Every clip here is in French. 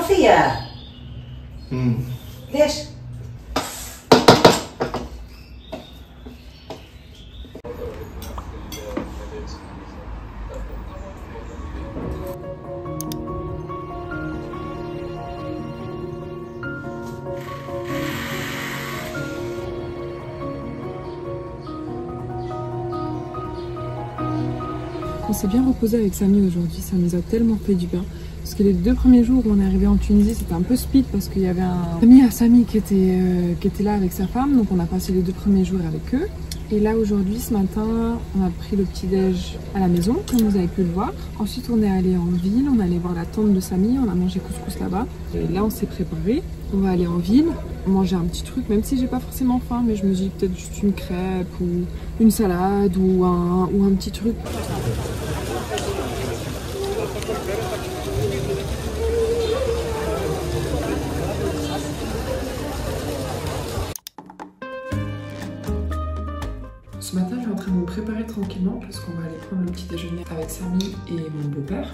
فيها. ليش؟ On s'est bien reposé avec Samy aujourd'hui, ça nous a tellement fait du bien. Parce que les 2 premiers jours où on est arrivé en Tunisie, c'était un peu speed parce qu'il y avait un ami à Samy qui était là avec sa femme. Donc on a passé les 2 premiers jours avec eux. Et là aujourd'hui, ce matin, on a pris le petit-déj à la maison, comme vous avez pu le voir. Ensuite on est allé en ville, on est allé voir la tante de Samy, on a mangé couscous là-bas. Et là on s'est préparé, on va aller en ville, manger un petit truc, même si j'ai pas forcément faim, mais je me dis peut-être juste une crêpe ou une salade ou un petit truc. Ce matin, je suis en train de me préparer tranquillement parce qu'on va aller prendre le petit déjeuner avec Samy et mon beau-père.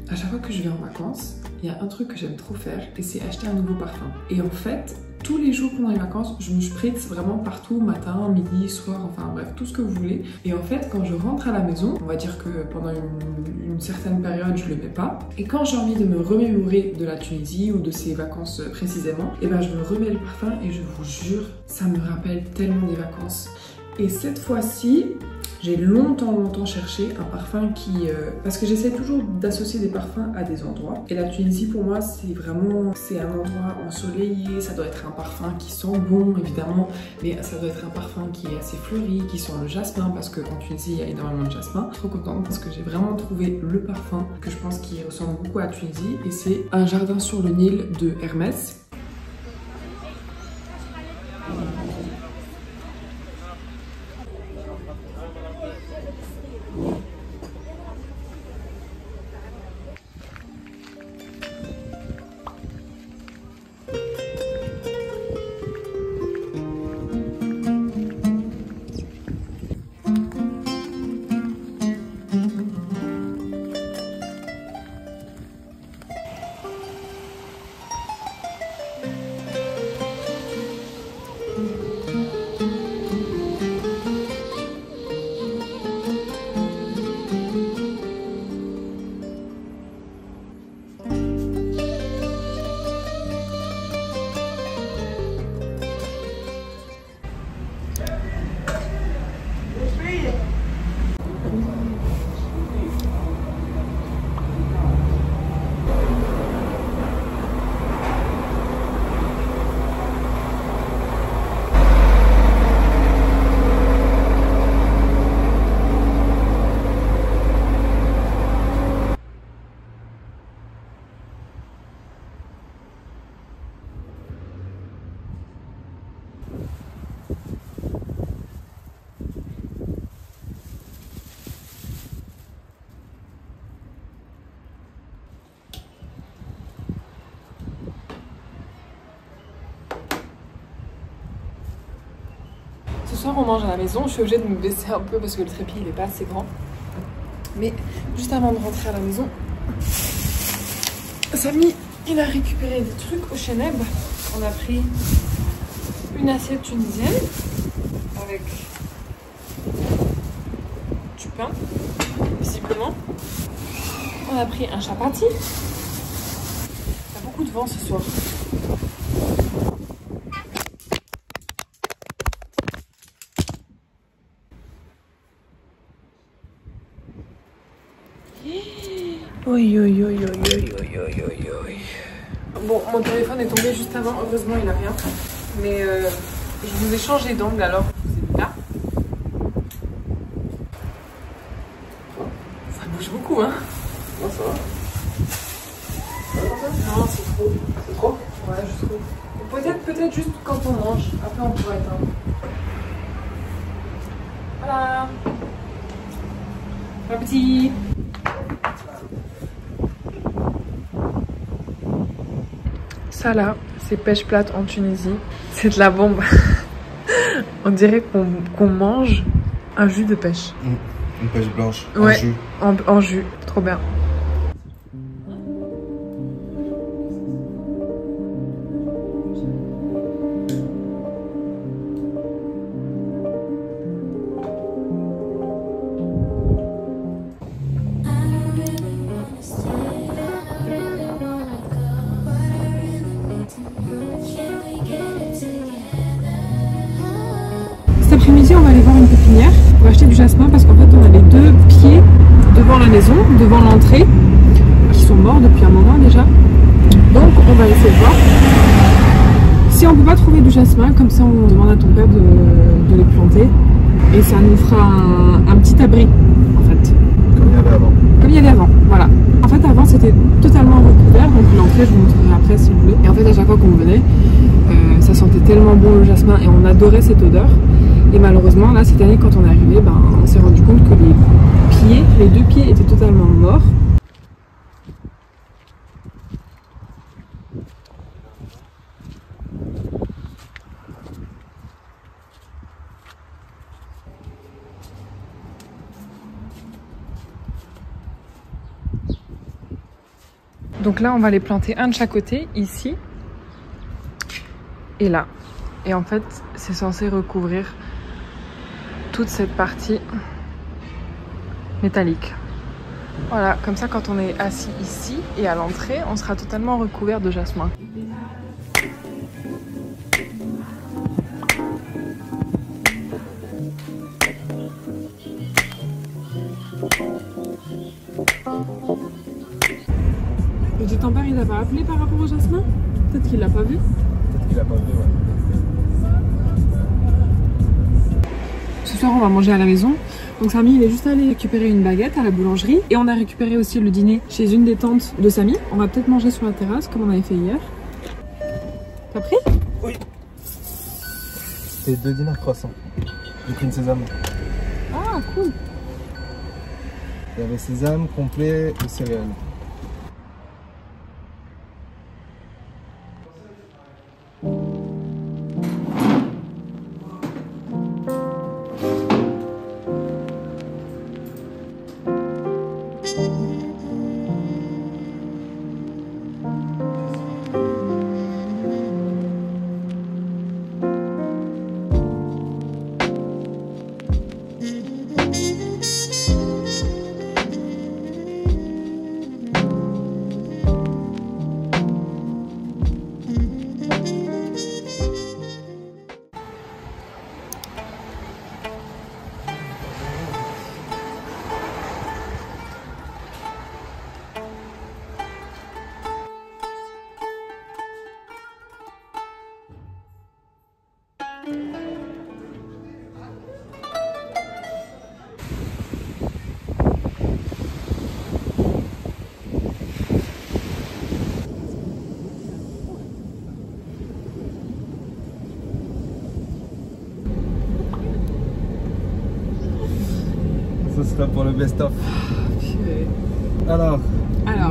À chaque fois que je vais en vacances, il y a un truc que j'aime trop faire et c'est acheter un nouveau parfum. Et en fait, tous les jours pendant les vacances, je me spritz vraiment partout, matin, midi, soir, enfin bref, tout ce que vous voulez. Et en fait, quand je rentre à la maison, on va dire que pendant une certaine période, je le mets pas. Et quand j'ai envie de me remémorer de la Tunisie ou de ses vacances précisément, et ben je me remets le parfum et je vous jure, ça me rappelle tellement des vacances. Et cette fois-ci, j'ai longtemps cherché un parfum qui... parce que j'essaie toujours d'associer des parfums à des endroits. Et la Tunisie, pour moi, c'est un endroit ensoleillé. Ça doit être un parfum qui sent bon, évidemment. Mais ça doit être un parfum qui est assez fleuri, qui sent le jasmin. Parce qu'en Tunisie, il y a énormément de jasmin. Trop contente parce que j'ai vraiment trouvé le parfum que je pense qui ressemble beaucoup à la Tunisie. Et c'est Un jardin sur le Nil de Hermès. Ce soir on mange à la maison, je suis obligée de me baisser un peu parce que le trépied il est pas assez grand. Mais juste avant de rentrer à la maison, Samy il a récupéré des trucs au Cheneb. On a pris une assiette tunisienne avec du pain, visiblement. On a pris un chapati. Il y a beaucoup de vent ce soir. Oui. Bon, mon téléphone est tombé juste avant, heureusement il n'a rien. Mais je vous ai changé d'angle alors vous êtes là. Ça bouge beaucoup, hein. Non, ça va. Non, c'est trop. C'est trop? Ouais, je trouve. Peut-être juste quand on mange. Après on pourra éteindre. Voilà. Bon appétit. Ça là, c'est pêche plate en Tunisie. C'est de la bombe. On dirait qu'on mange un jus de pêche. Une pêche blanche, ouais, en jus. En jus, trop bien. après-midi, on va aller voir une pépinière pour acheter du jasmin parce qu'en fait, on a les deux pieds devant la maison, devant l'entrée, qui sont morts depuis un moment déjà. Donc, on va essayer de voir. Si on peut pas trouver du jasmin, comme ça, on demande à ton père de les planter et ça nous fera un petit abri, en fait. Comme il y avait avant. Comme il y avait avant, voilà. En fait, avant, c'était totalement recouvert, donc l'entrée, je vous montrerai après si vous voulez. Et en fait, à chaque fois qu'on venait, ça sentait tellement bon le jasmin et on adorait cette odeur. Et malheureusement, là, cette année, quand on est arrivé, ben, on s'est rendu compte que les deux pieds étaient totalement morts. Donc là, on va les planter un de chaque côté, ici et là. Et en fait, c'est censé recouvrir toute cette partie métallique. Voilà, comme ça, quand on est assis ici et à l'entrée, on sera totalement recouvert de jasmin. Et ton père, il t'a pas appelé par rapport au jasmin? Peut-être qu'il l'a pas vu. Peut-être qu'il a pas vu, ouais. Ce soir, on va manger à la maison. Donc Samy, il est juste allé récupérer une baguette à la boulangerie. Et on a récupéré aussi le dîner chez une des tantes de Samy. On va peut-être manger sur la terrasse, comme on avait fait hier. T'as pris? Oui. C'était 2 dinars croissants. J'ai pris une sésame. Ah, cool. Il y avait sésame, complet et céréales. Ce sera pour le best-of. Alors,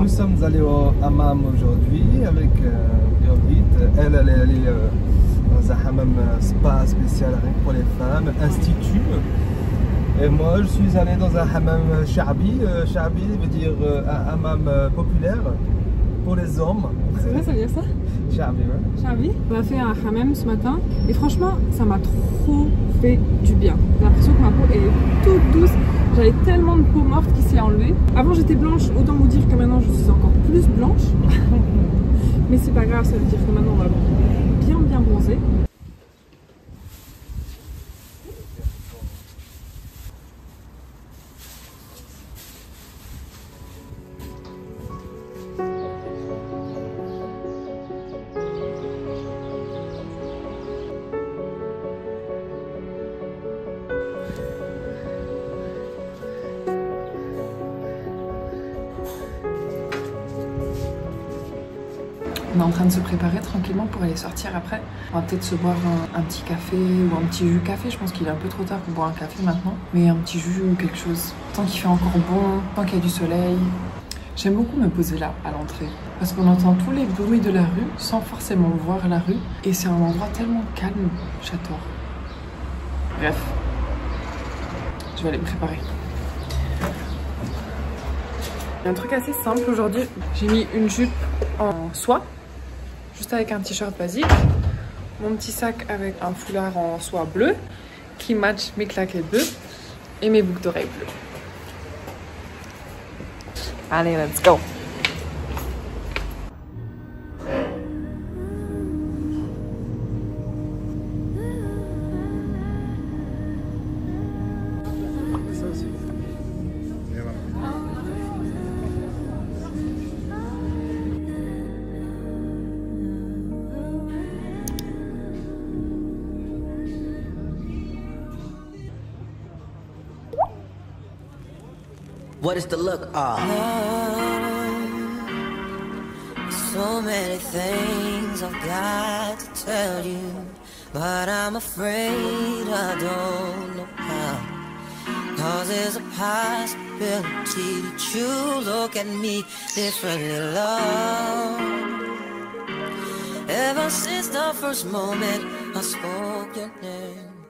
nous sommes allés au hammam aujourd'hui avec Birgit. Elle est allée dans un hammam spa spécial rien que pour les femmes, institut. Et moi, je suis allé dans un hammam sha'bi. Sha'bi veut dire un hammam populaire pour les hommes. C'est vrai, ça veut dire ça? Sha'bi, ouais. Sha'bi. On a fait un hammam ce matin et franchement, ça m'a trop fait du bien. J'ai l'impression que ma peau est toute douce. J'avais tellement de peau morte qui s'est enlevée. Avant j'étais blanche, autant vous dire que maintenant je suis encore plus blanche. Mais c'est pas grave, ça veut dire que maintenant on va bien bronzer. On est en train de se préparer tranquillement pour aller sortir après. On va peut-être se boire un petit café ou un petit jus café. Je pense qu'il est un peu trop tard pour boire un café maintenant. Mais un petit jus ou quelque chose. Tant qu'il fait encore bon, tant qu'il y a du soleil. J'aime beaucoup me poser là, à l'entrée. Parce qu'on entend tous les bruits de la rue sans forcément voir la rue. Et c'est un endroit tellement calme. J'adore. Bref. Je vais aller me préparer. Il y a un truc assez simple aujourd'hui. J'ai mis une jupe en soie. Juste avec un t-shirt basique, mon petit sac avec un foulard en soie bleue qui match mes claquettes bleues et mes boucles d'oreilles bleues. Allez, let's go! What is the look? So many things I've got to tell you, but I'm afraid I don't know how. 'Cause there's a possibility that you look at me differently, love. Ever since the first moment I spoke your name,